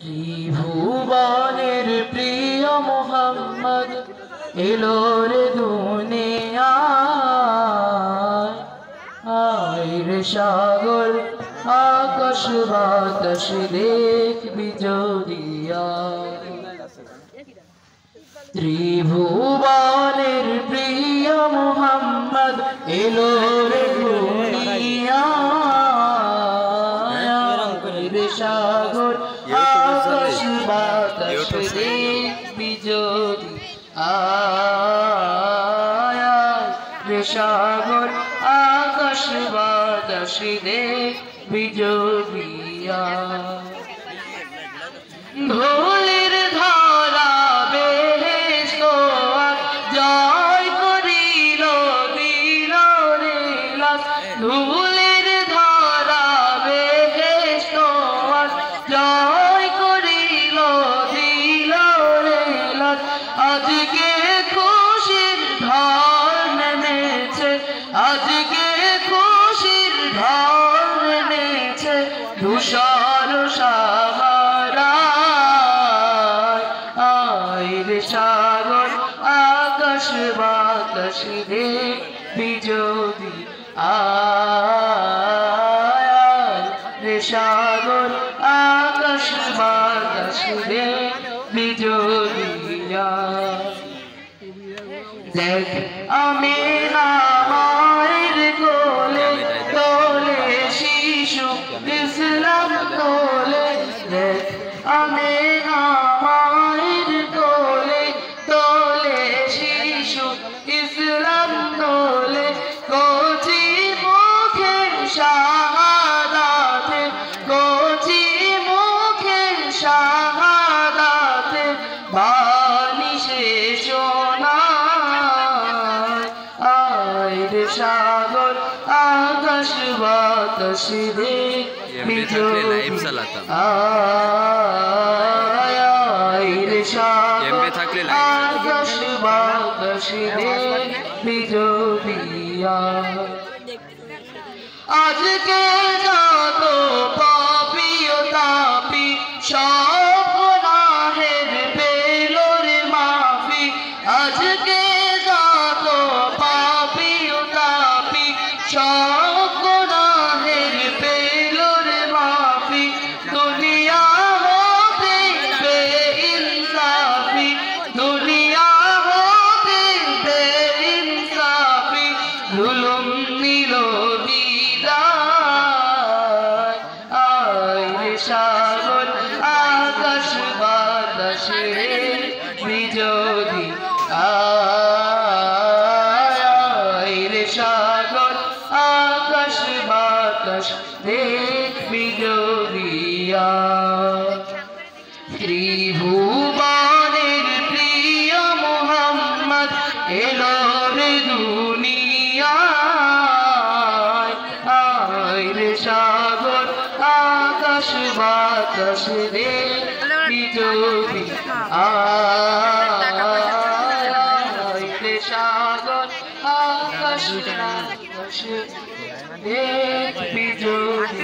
ত্রিভুবনের প্রিয় মোহাম্মদ এলো রে দুনিয়ায়। আয় রে সাগর আকাশ বাতাস দেখবি যদিয়া। ত্রিভুবনের প্রিয় মোহাম্মদ এলো রে দুনিয়ায়। রে সাগর আকাশ বাতাস দেখবি যদি আয়। রে সাগর আকাশ বাতাস দেখবি যদি ধুলির ধারা বেহেশত জয় করিল দিল রে লাস। ধুলির ধারা বেহেশত জয় করিল দিল রে লাস। আজকে খুশির ঢল নেমেছে, আজকে খুশির ঢল নেমেছে ধূসর সাগরায়। আয় রে সাগর আকাশ বাতাস দেখবি যদি আয়। রে সাগর আকাশ বাতাস দেখবি যদি দেখ আমিনা মায়ের কোলে তোলে শিশু ইসলাম তোলে। দেখ আমিনা মায়ের কোলে তোলে শিশু ইসলাম তোলে। কচি মুখের শাহাদাতে, কচি মুখের শাহাদাতে বাণী শেষ নাই। আয় রে সাগর আকাশ বাতাস দেখবি যদি আয়। রে সাগর আকাশ বাতাস দেখবি যদি আজকে যত পাপী ও তাপী সব গুনাহের পেল রে মাফি। আজকে যত পাপী ও তাপী সব গুনাহের পেল রে মাফি। দুনিয়া হতে বেইনসাফি, দুনিয়া হতে বেইনসাফি জুলুম নিল বিদায়। আয় রে সাগর আকাশ বাতাস দেখবি যদি আয়। রে সাগর আকাশ বাতাস দেখবি যদি ত্রিভুবনের প্রিয় মোহাম্মদ এলো রে দুনিয়ায়। আয় রে সাগর আকাশ বাতাস দেখবি যদি আয়। রে সাগর আকাশ বাতাস দেখবি যদি।